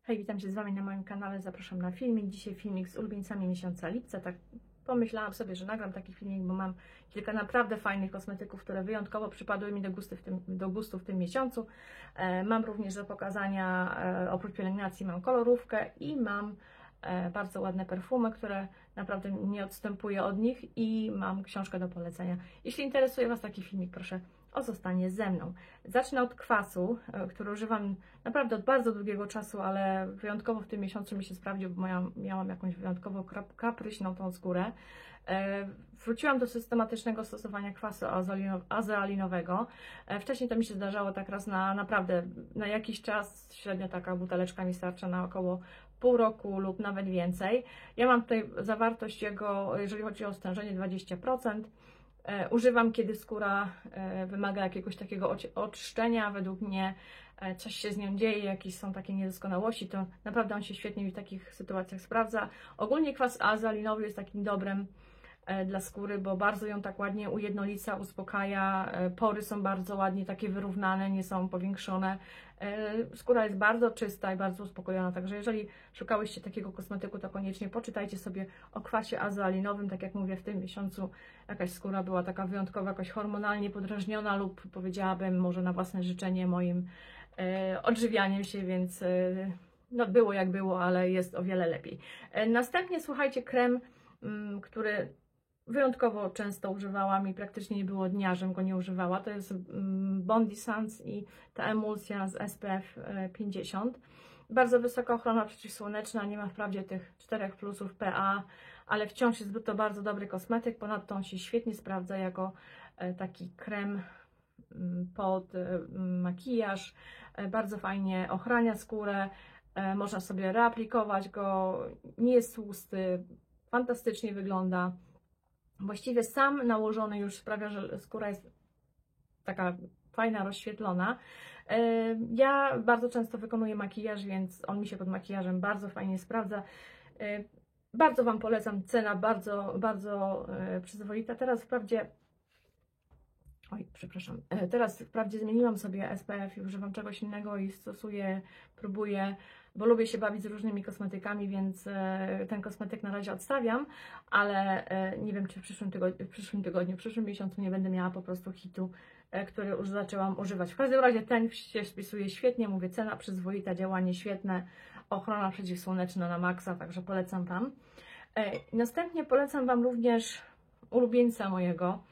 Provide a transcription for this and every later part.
Hej, witam się z Wami na moim kanale, zapraszam na filmik. Dzisiaj filmik z ulubieńcami miesiąca lipca. Tak pomyślałam sobie, że nagram taki filmik, bo mam kilka naprawdę fajnych kosmetyków, które wyjątkowo przypadły mi do gustu w tym miesiącu. Mam również do pokazania, oprócz pielęgnacji mam kolorówkę i mam bardzo ładne perfumy, które naprawdę nie odstępuję od nich, i mam książkę do polecenia. Jeśli interesuje Was taki filmik, proszę o zostanie ze mną. Zacznę od kwasu, który używam naprawdę od bardzo długiego czasu, ale wyjątkowo w tym miesiącu mi się sprawdził, bo miałam jakąś wyjątkowo kapryśną tą skórę. Wróciłam do systematycznego stosowania kwasu azealinowego. Wcześniej to mi się zdarzało tak raz naprawdę na jakiś czas, średnio taka buteleczka mi starcza na około pół roku lub nawet więcej. Ja mam tutaj zawartość jego, jeżeli chodzi o stężenie, 20%. Używam, kiedy skóra wymaga jakiegoś takiego oczyszczenia. Według mnie coś się z nią dzieje, jakieś są takie niedoskonałości, to naprawdę on się świetnie w takich sytuacjach sprawdza. Ogólnie kwas azealinowy jest takim dobrem dla skóry, bo bardzo ją tak ładnie ujednolica, uspokaja, pory są bardzo ładnie takie wyrównane, nie są powiększone. Skóra jest bardzo czysta i bardzo uspokojona, także jeżeli szukałyście takiego kosmetyku, to koniecznie poczytajcie sobie o kwasie azealinowym. Tak jak mówię, w tym miesiącu jakaś skóra była taka wyjątkowa, jakoś hormonalnie podrażniona lub, powiedziałabym, może na własne życzenie moim odżywianiem się, więc no było jak było, ale jest o wiele lepiej. Następnie słuchajcie, krem, który wyjątkowo często używałam i praktycznie nie było dnia, żebym go nie używała. To jest Bondi Sands i ta emulsja z SPF 50. Bardzo wysoka ochrona przeciwsłoneczna, nie ma wprawdzie tych 4 plusów PA, ale wciąż jest to bardzo dobry kosmetyk. Ponadto on się świetnie sprawdza jako taki krem pod makijaż. Bardzo fajnie ochrania skórę, można sobie reaplikować go, nie jest tłusty, fantastycznie wygląda. Właściwie sam nałożony już sprawia, że skóra jest taka fajna, rozświetlona. Ja bardzo często wykonuję makijaż, więc on mi się pod makijażem bardzo fajnie sprawdza. Bardzo Wam polecam, cena bardzo przyzwoita. Teraz wprawdzie zmieniłam sobie SPF i używam czegoś innego i stosuję, próbuję, bo lubię się bawić z różnymi kosmetykami, więc ten kosmetyk na razie odstawiam, ale nie wiem, czy w przyszłym miesiącu nie będę miała po prostu hitu, który już zaczęłam używać. W każdym razie ten się spisuje świetnie, mówię, cena przyzwoita, działanie świetne, ochrona przeciwsłoneczna na maksa, także polecam Wam. Następnie polecam Wam również ulubieńca mojego.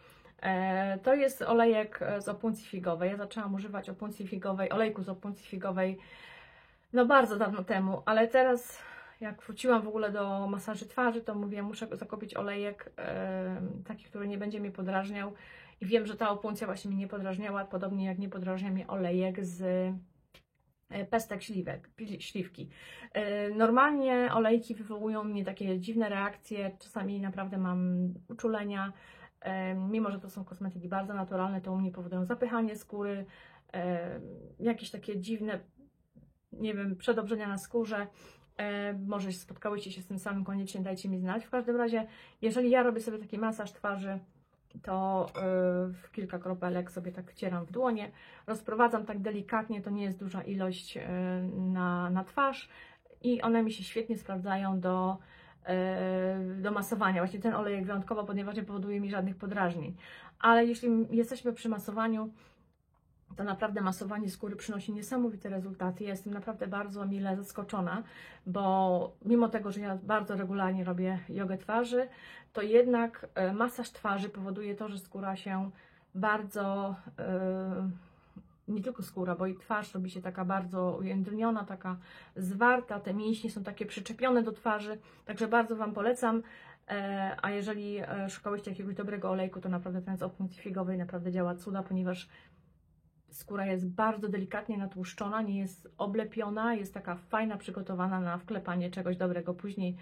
To jest olejek z opuncji figowej. Ja zaczęłam używać olejku z opuncji figowej no bardzo dawno temu, ale teraz jak wróciłam w ogóle do masaży twarzy, to mówię, muszę zakupić olejek taki, który nie będzie mnie podrażniał, i wiem, że ta opuncja właśnie mnie nie podrażniała, podobnie jak nie podrażnia mnie olejek z pestek śliwki. Normalnie olejki wywołują mnie takie dziwne reakcje, czasami naprawdę mam uczulenia. Mimo że to są kosmetyki bardzo naturalne, to u mnie powodują zapychanie skóry, jakieś takie dziwne, nie wiem, przedobrzenia na skórze. Może spotkałyście się z tym samym, koniecznie dajcie mi znać. W każdym razie, jeżeli ja robię sobie taki masaż twarzy, to w kilka kropelek sobie tak wcieram w dłonie, rozprowadzam tak delikatnie, to nie jest duża ilość na twarz, i one mi się świetnie sprawdzają do masowania. Właśnie ten olejek wyjątkowo, ponieważ nie powoduje mi żadnych podrażnień. Ale jeśli jesteśmy przy masowaniu, to naprawdę masowanie skóry przynosi niesamowite rezultaty. Ja jestem naprawdę bardzo mile zaskoczona, bo mimo tego, że ja bardzo regularnie robię jogę twarzy, to jednak masaż twarzy powoduje to, że skóra się bardzo, nie tylko skóra, bo i twarz robi się taka bardzo ujędrniona, taka zwarta, te mięśnie są takie przyczepione do twarzy, także bardzo Wam polecam. A jeżeli szukałyście jakiegoś dobrego olejku, to naprawdę ten z opuncji figowej naprawdę działa cuda, ponieważ skóra jest bardzo delikatnie natłuszczona, nie jest oblepiona, jest taka fajna, przygotowana na wklepanie czegoś dobrego później.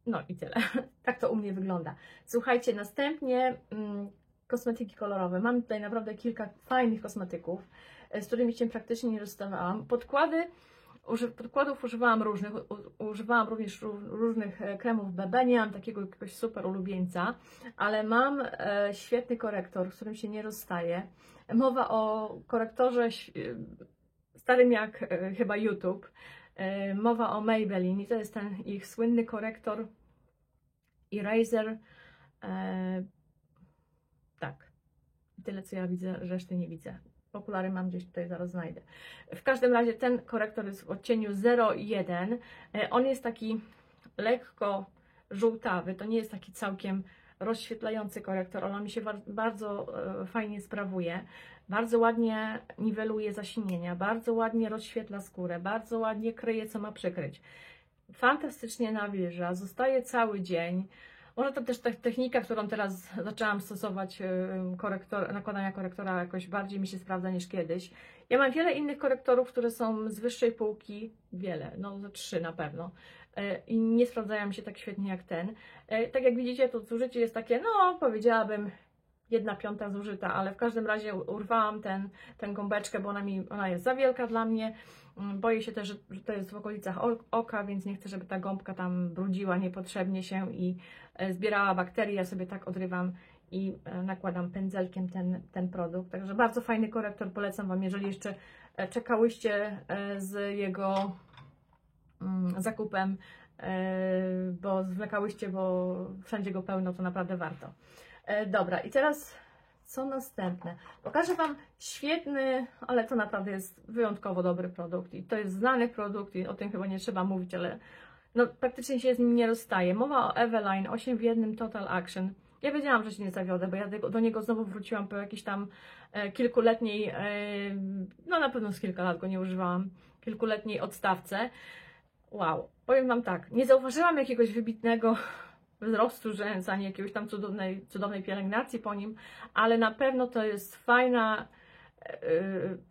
No i tyle. Tak to u mnie wygląda. Słuchajcie, następnie kosmetyki kolorowe. Mam tutaj naprawdę kilka fajnych kosmetyków, z którymi się praktycznie nie rozstawałam. Podkładów używałam różnych, używałam również różnych kremów BB, nie mam takiego jakiegoś super ulubieńca, ale mam świetny korektor, z którym się nie rozstaję. Mowa o korektorze starym jak chyba YouTube. Mowa o Maybelline i to jest ten ich słynny korektor Eraser. Tak, tyle co ja widzę, reszty nie widzę. Okulary mam gdzieś tutaj, zaraz znajdę. W każdym razie ten korektor jest w odcieniu 01. On jest taki lekko żółtawy, to nie jest taki całkiem rozświetlający korektor, on mi się bardzo fajnie sprawuje, bardzo ładnie niweluje zasinienia, bardzo ładnie rozświetla skórę, bardzo ładnie kryje, co ma przykryć. Fantastycznie nawilża, zostaje cały dzień. Może to też technika, którą teraz zaczęłam stosować, nakładania korektora jakoś bardziej mi się sprawdza niż kiedyś. Ja mam wiele innych korektorów, które są z wyższej półki, wiele, no ze 3 na pewno. I nie sprawdzają mi się tak świetnie jak ten. Tak jak widzicie, to zużycie jest takie, no powiedziałabym 1/5 zużyta, ale w każdym razie urwałam tę gąbeczkę, bo ona jest za wielka dla mnie. Boję się też, że to jest w okolicach oka, więc nie chcę, żeby ta gąbka tam brudziła niepotrzebnie się i zbierała bakterie. Ja sobie tak odrywam i nakładam pędzelkiem ten produkt. Także bardzo fajny korektor, polecam Wam, jeżeli jeszcze czekałyście z jego zakupem, bo zwlekałyście, bo wszędzie go pełno, to naprawdę warto. Dobra, i teraz co następne? Pokażę Wam świetny, ale to naprawdę jest wyjątkowo dobry produkt i to jest znany produkt i o tym chyba nie trzeba mówić, ale no, praktycznie się z nim nie rozstaje. Mowa o Eveline 8 w 1 Total Action. Ja wiedziałam, że się nie zawiodę, bo ja do niego znowu wróciłam po jakiejś tam kilkuletniej, no na pewno z kilka lat go nie używałam, kilkuletniej odstawce. Wow, powiem Wam tak, nie zauważyłam jakiegoś wybitnego wzrostu rzęs, ani jakiegoś tam cudownej pielęgnacji po nim, ale na pewno to jest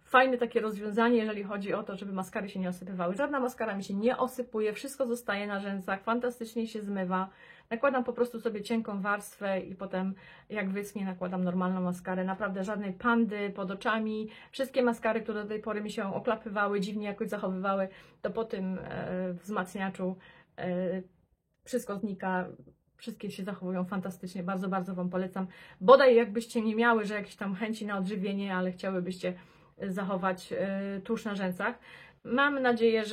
fajne takie rozwiązanie, jeżeli chodzi o to, żeby maskary się nie osypywały. Żadna maskara mi się nie osypuje, wszystko zostaje na rzęsach, fantastycznie się zmywa. Nakładam po prostu sobie cienką warstwę i potem jak wyschnie nakładam normalną maskarę. Naprawdę żadnej pandy pod oczami. Wszystkie maskary, które do tej pory mi się oklapywały, dziwnie jakoś zachowywały, to po tym wzmacniaczu wszystko znika. Wszystkie się zachowują fantastycznie, bardzo, bardzo Wam polecam. Bodaj jakbyście nie miały, że jakieś tam chęci na odżywienie, ale chciałybyście zachować tłuszcz na rzęsach. Mam nadzieję,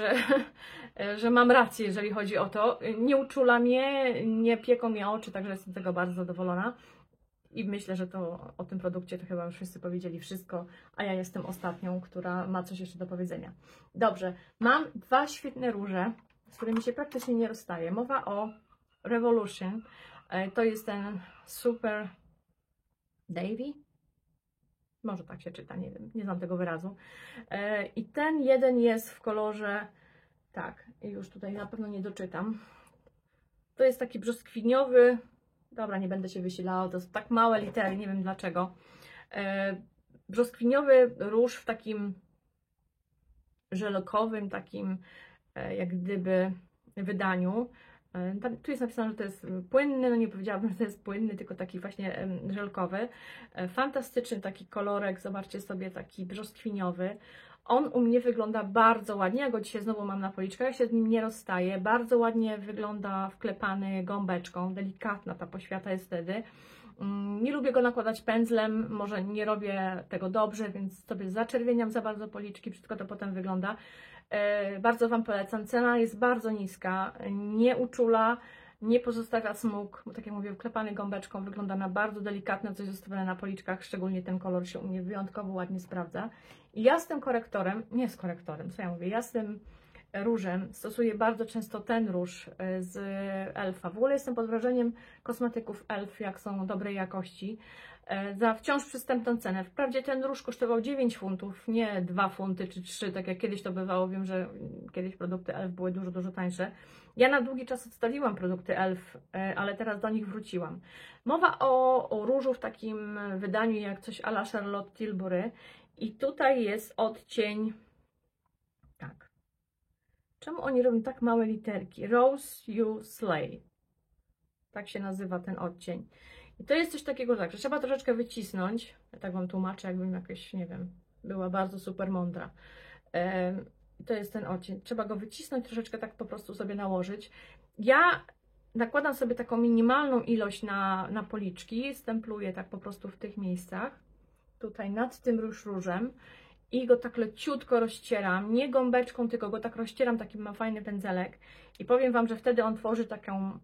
że mam rację, jeżeli chodzi o to. Nie uczula mnie, nie pieką mnie oczy, także jestem z tego bardzo zadowolona. I myślę, że to o tym produkcie to chyba już wszyscy powiedzieli wszystko, a ja jestem ostatnią, która ma coś jeszcze do powiedzenia. Dobrze, mam 2 świetne róże, z którymi się praktycznie nie rozstaję. Mowa o Revolution, to jest ten Super Davy, może tak się czyta, nie wiem, nie znam tego wyrazu. I ten jeden jest w kolorze, tak, już tutaj na pewno nie doczytam. To jest taki brzoskwiniowy, dobra, nie będę się wysilała, to są tak małe litery, nie wiem dlaczego. Brzoskwiniowy róż w takim żelokowym, takim jak gdyby wydaniu. Tu jest napisane, że to jest płynny, no nie powiedziałabym, że to jest płynny, tylko taki właśnie żelkowy. Fantastyczny taki kolorek, zobaczcie sobie, taki brzoskwiniowy. On u mnie wygląda bardzo ładnie, ja go dzisiaj znowu mam na policzkach, ja się z nim nie rozstaję. Bardzo ładnie wygląda wklepany gąbeczką, delikatna ta poświata jest wtedy. Nie lubię go nakładać pędzlem, może nie robię tego dobrze, więc sobie zaczerwieniam za bardzo policzki, wszystko to potem wygląda. Bardzo Wam polecam, cena jest bardzo niska, nie uczula, nie pozostawia smug, bo tak jak mówię, wklepany gąbeczką, wygląda na bardzo delikatne, coś zostawione na policzkach, szczególnie ten kolor się u mnie wyjątkowo ładnie sprawdza. I ja z tym korektorem, nie z korektorem, co ja mówię, ja z tym różem stosuję bardzo często ten róż z Elfa. W ogóle jestem pod wrażeniem kosmetyków Elf, jak są dobrej jakości, za wciąż przystępną cenę. Wprawdzie ten róż kosztował 9 funtów, nie 2 funty czy 3, tak jak kiedyś to bywało. Wiem, że kiedyś produkty Elf były dużo, dużo tańsze. Ja na długi czas odstawiłam produkty Elf, ale teraz do nich wróciłam. Mowa o różu w takim wydaniu jak coś à la Charlotte Tilbury i tutaj jest odcień, tak. Czemu oni robią tak małe literki? Rose You Slay. Tak się nazywa ten odcień. I to jest coś takiego, tak, że trzeba troszeczkę wycisnąć. Ja tak Wam tłumaczę, jakbym jakaś, nie wiem, była bardzo super mądra. To jest ten odcień. Trzeba go wycisnąć, troszeczkę tak po prostu sobie nałożyć. Ja nakładam sobie taką minimalną ilość na policzki, stempluję tak po prostu w tych miejscach. Tutaj nad tym różem. i go tak leciutko rozcieram, nie gąbeczką, tylko go tak rozcieram, taki ma fajny pędzelek i powiem Wam, że wtedy on tworzy taką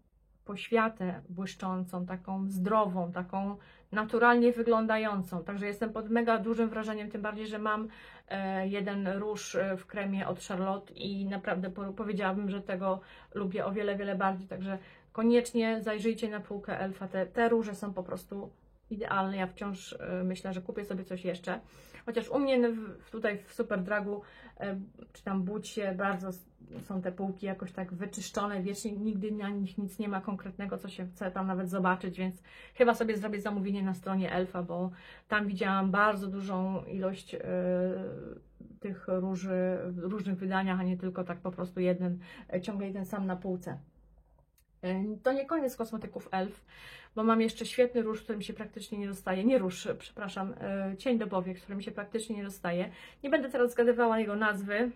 poświatę błyszczącą, taką zdrową, taką naturalnie wyglądającą. Także jestem pod mega dużym wrażeniem, tym bardziej, że mam jeden róż w kremie od Charlotte i naprawdę powiedziałabym, że tego lubię o wiele, wiele bardziej. Także koniecznie zajrzyjcie na półkę Elfa. Te róże są po prostu idealne. Ja wciąż myślę, że kupię sobie coś jeszcze. Chociaż u mnie tutaj w Superdragu czy tam Bucie bardzo są te półki jakoś tak wyczyszczone, wiecznie nigdy na nich nic nie ma konkretnego, co się chce tam nawet zobaczyć, więc chyba sobie zrobię zamówienie na stronie Elfa, bo tam widziałam bardzo dużą ilość tych róży w różnych wydaniach, a nie tylko tak po prostu ciągle jeden sam na półce. To nie koniec kosmetyków Elf, bo mam jeszcze świetny róż, którym się praktycznie nie dostaje. Nie róż, przepraszam, cień do powiek, którym się praktycznie nie dostaje. Nie będę teraz zgadywała jego nazwy,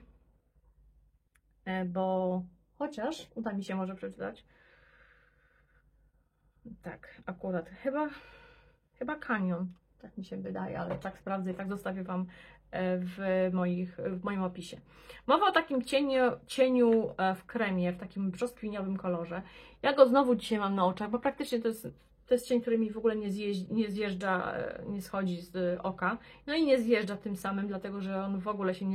bo chociaż uda mi się może przeczytać. Tak, akurat chyba Canyon, tak mi się wydaje, ale tak sprawdzę i tak zostawię Wam w moim opisie. Mowa o takim cieniu w kremie, w takim brzoskwiniowym kolorze. Ja go znowu dzisiaj mam na oczach, bo praktycznie to jest cień, który mi w ogóle nie zjeżdża, nie schodzi z oka. No i nie zjeżdża tym samym, dlatego że on w ogóle się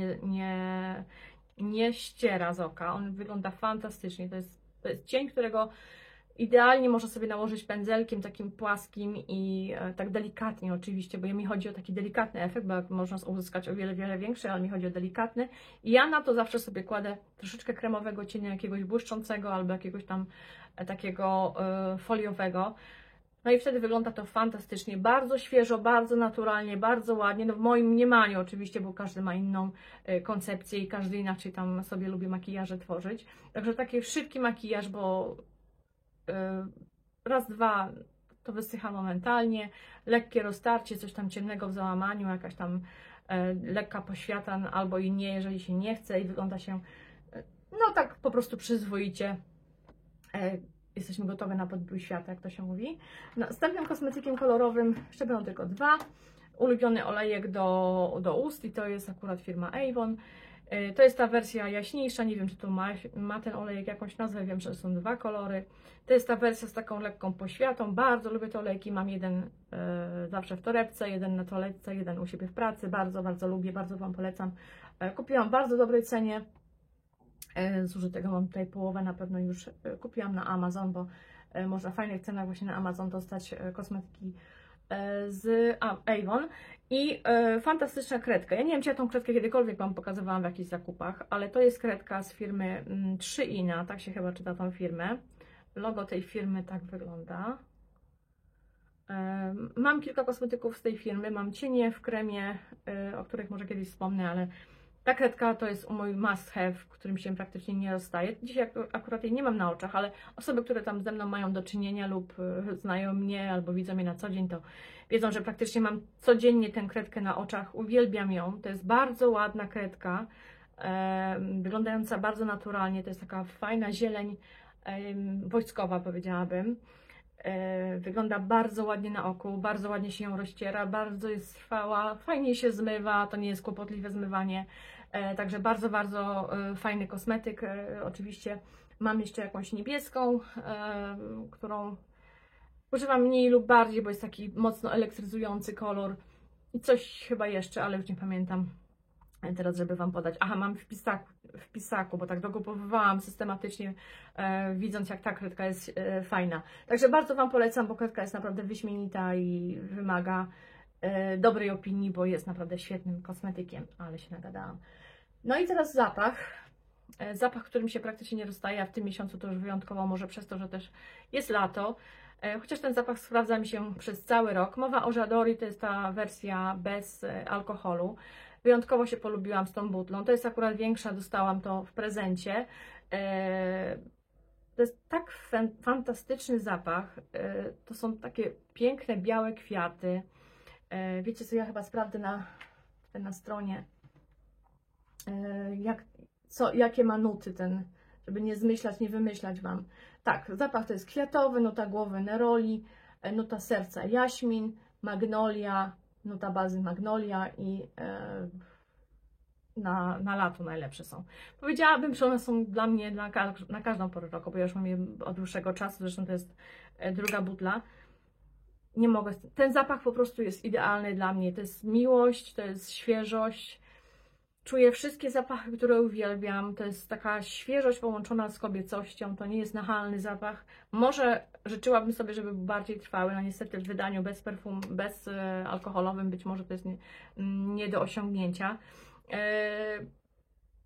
nie ściera z oka. On wygląda fantastycznie. To jest cień, którego idealnie można sobie nałożyć pędzelkiem takim płaskim i tak delikatnie oczywiście, bo mi chodzi o taki delikatny efekt, bo można uzyskać o wiele, wiele większy, ale mi chodzi o delikatny. I ja na to zawsze sobie kładę troszeczkę kremowego cienia, jakiegoś błyszczącego albo jakiegoś tam takiego foliowego. No i wtedy wygląda to fantastycznie, bardzo świeżo, bardzo naturalnie, bardzo ładnie, no w moim mniemaniu oczywiście, bo każdy ma inną koncepcję i każdy inaczej tam sobie lubi makijaże tworzyć. Także taki szybki makijaż, bo raz, dwa to wysycha momentalnie, lekkie roztarcie, coś tam ciemnego w załamaniu, jakaś tam lekka poświata albo i nie, jeżeli się nie chce i wygląda się no tak po prostu przyzwoicie. Jesteśmy gotowe na podbój świata, jak to się mówi. Następnym kosmetykiem kolorowym, jeszcze będą tylko dwa, ulubiony olejek do ust i to jest akurat firma Avon. To jest ta wersja jaśniejsza, nie wiem, czy to ma ten olejek jakąś nazwę, wiem, że są dwa kolory. To jest ta wersja z taką lekką poświatą, bardzo lubię te olejki, mam jeden zawsze w torebce, jeden na toaletce, jeden u siebie w pracy, bardzo, bardzo lubię, bardzo Wam polecam. Kupiłam w bardzo dobrej cenie, zużytego mam tutaj połowę, na pewno już kupiłam na Amazon, bo można w fajnych cenach właśnie na Amazon dostać kosmetyki z Avon i fantastyczna kredka. Ja nie wiem, czy ja tą kredkę kiedykolwiek Wam pokazywałam w jakichś zakupach, ale to jest kredka z firmy 3INA, tak się chyba czyta tą firmę. Logo tej firmy tak wygląda. Mam kilka kosmetyków z tej firmy, mam cienie w kremie, o których może kiedyś wspomnę, ale ta kredka to jest mój must have, którym się praktycznie nie rozstaje. Dzisiaj akurat jej nie mam na oczach, ale osoby, które tam ze mną mają do czynienia lub znają mnie albo widzą mnie na co dzień, to wiedzą, że praktycznie mam codziennie tę kredkę na oczach. Uwielbiam ją. To jest bardzo ładna kredka, wyglądająca bardzo naturalnie. To jest taka fajna zieleń wojskowa, powiedziałabym. Wygląda bardzo ładnie na oku, bardzo ładnie się ją rozciera, bardzo jest trwała, fajnie się zmywa, to nie jest kłopotliwe zmywanie, także bardzo, bardzo fajny kosmetyk. Oczywiście mam jeszcze jakąś niebieską, którą używam mniej lub bardziej, bo jest taki mocno elektryzujący kolor i coś chyba jeszcze, ale już nie pamiętam teraz, żeby Wam podać. Aha, mam w pisaku, bo tak dokupowywałam systematycznie, widząc jak ta kredka jest fajna. Także bardzo Wam polecam, bo kredka jest naprawdę wyśmienita i wymaga dobrej opinii, bo jest naprawdę świetnym kosmetykiem, ale się nagadałam. No i teraz zapach. Zapach, którym się praktycznie nie rozstaje, a w tym miesiącu to już wyjątkowo, może przez to, że też jest lato. Chociaż ten zapach sprawdza mi się przez cały rok. Mowa o J'adore, to jest ta wersja bez alkoholu. Wyjątkowo się polubiłam z tą butlą. To jest akurat większa, dostałam to w prezencie. To jest tak fantastyczny zapach. To są takie piękne, białe kwiaty. Wiecie co, ja chyba sprawdzę na stronie, jakie ma nuty ten, żeby nie zmyślać, nie wymyślać Wam. Tak, zapach to jest kwiatowy, nuta głowy neroli, nuta serca jaśmin, magnolia, nuta bazy magnolia i na lato najlepsze są. Powiedziałabym, że one są dla mnie na każdą porę roku, bo ja już mam je od dłuższego czasu, zresztą to jest druga butla. Nie mogę, ten zapach po prostu jest idealny dla mnie, to jest miłość, to jest świeżość. Czuję wszystkie zapachy, które uwielbiam. To jest taka świeżość połączona z kobiecością. To nie jest nachalny zapach. Może życzyłabym sobie, żeby był bardziej trwały. No niestety w wydaniu bez perfum, bez alkoholowym być może to jest nie do osiągnięcia.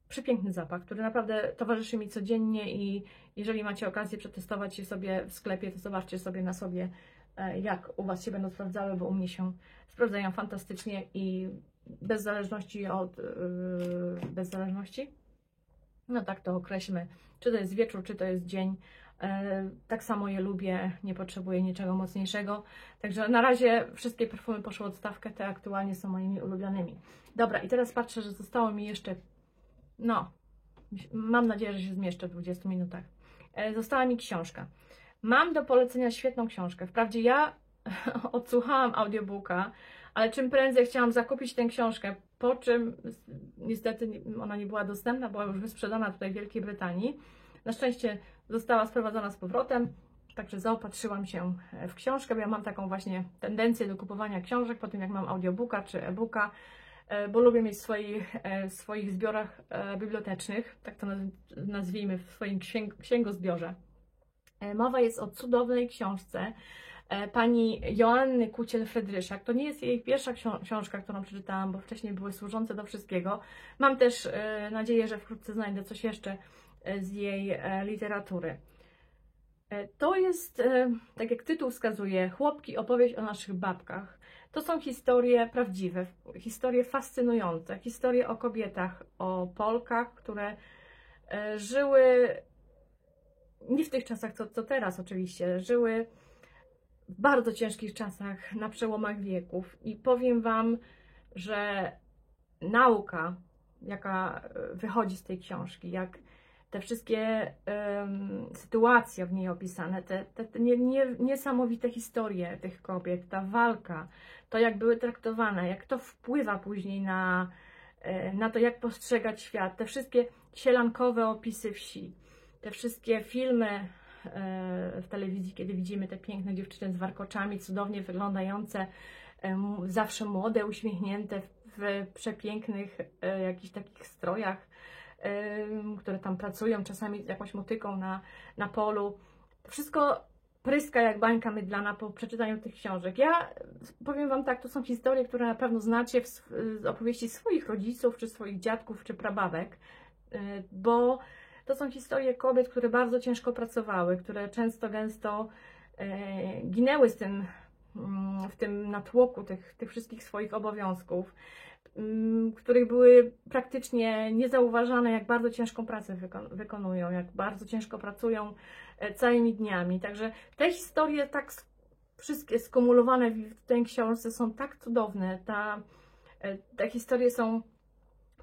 Przepiękny zapach, który naprawdę towarzyszy mi codziennie i jeżeli macie okazję przetestować je sobie w sklepie, to zobaczcie sobie na sobie, jak u Was się będą sprawdzały, bo u mnie się sprawdzają fantastycznie i bez zależności od no tak to określmy, czy to jest wieczór, czy to jest dzień, tak samo je lubię, nie potrzebuję niczego mocniejszego, także na razie wszystkie perfumy poszły od stawkę, te aktualnie są moimi ulubionymi. Dobra, i teraz patrzę, że zostało mi jeszcze, no, mam nadzieję, że się zmieszczę w 20 minutach. Została mi książka. Mam do polecenia świetną książkę, wprawdzie ja odsłuchałam audiobooka, ale czym prędzej chciałam zakupić tę książkę, po czym niestety ona nie była dostępna, była już wysprzedana tutaj w Wielkiej Brytanii. Na szczęście została sprowadzona z powrotem, także zaopatrzyłam się w książkę, bo ja mam taką właśnie tendencję do kupowania książek po tym, jak mam audiobooka czy e-booka, bo lubię mieć w swoich zbiorach bibliotecznych, tak to nazwijmy, w swoim księgozbiorze. Mowa jest o cudownej książce pani Joanny Kuciel-Frydryszak. To nie jest jej pierwsza książka, którą przeczytałam, bo wcześniej były Służące do wszystkiego. Mam też nadzieję, że wkrótce znajdę coś jeszcze z jej literatury. To jest, tak jak tytuł wskazuje, Chłopki, opowieść o naszych babkach. To są historie prawdziwe, historie fascynujące, historie o kobietach, o Polkach, które żyły nie w tych czasach, co teraz oczywiście, żyły w bardzo ciężkich czasach, na przełomach wieków i powiem Wam, że nauka, jaka wychodzi z tej książki, jak te wszystkie sytuacje w niej opisane, te niesamowite historie tych kobiet, ta walka, to jak były traktowane, jak to wpływa później na to, jak postrzegać świat, te wszystkie sielankowe opisy wsi, te wszystkie filmy w telewizji, kiedy widzimy te piękne dziewczyny z warkoczami, cudownie wyglądające, zawsze młode, uśmiechnięte, w przepięknych jakichś takich strojach, które tam pracują, czasami z jakąś motyką na polu. To wszystko pryska jak bańka mydlana po przeczytaniu tych książek. Ja powiem Wam tak, to są historie, które na pewno znacie z opowieści swoich rodziców, czy swoich dziadków, czy prababek, bo to są historie kobiet, które bardzo ciężko pracowały, które często, gęsto ginęły w tym natłoku tych wszystkich swoich obowiązków, których były praktycznie niezauważane, jak bardzo ciężką pracę wykonują, jak bardzo ciężko pracują całymi dniami. Także te historie tak wszystkie skumulowane w tej książce są tak cudowne. Te historie są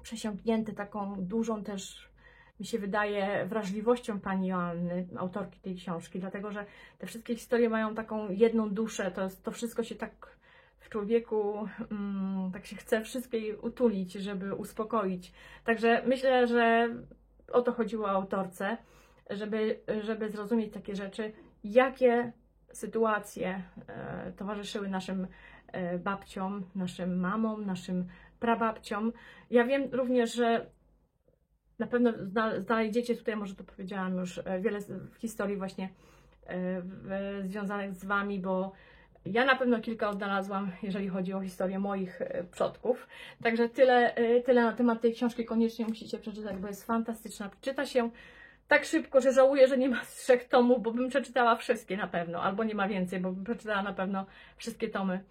przesiąknięte taką dużą też, mi się wydaje, wrażliwością pani Joanny, autorki tej książki, dlatego że te wszystkie historie mają taką jedną duszę, to wszystko się tak w człowieku, tak się chce wszystkie utulić, żeby uspokoić. Także myślę, że o to chodziło autorce, żeby zrozumieć takie rzeczy, jakie sytuacje towarzyszyły naszym babciom, naszym mamom, naszym prababciom. Ja wiem również, że na pewno znajdziecie tutaj, może to powiedziałam już, wiele historii właśnie związanych z Wami, bo ja na pewno kilka odnalazłam, jeżeli chodzi o historię moich przodków. Także tyle na temat tej książki, koniecznie musicie przeczytać, bo jest fantastyczna. Czyta się tak szybko, że żałuję, że nie ma 3 tomów, bo bym przeczytała wszystkie na pewno, albo nie ma więcej, bo bym przeczytała na pewno wszystkie tomy.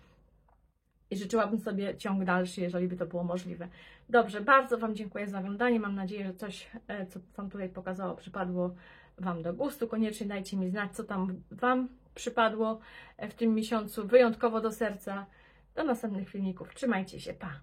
I życzyłabym sobie ciąg dalszy, jeżeli by to było możliwe. Dobrze, bardzo Wam dziękuję za oglądanie. Mam nadzieję, że coś, co Wam tutaj pokazało, przypadło Wam do gustu. Koniecznie dajcie mi znać, co tam Wam przypadło w tym miesiącu wyjątkowo do serca. Do następnych filmików. Trzymajcie się, pa!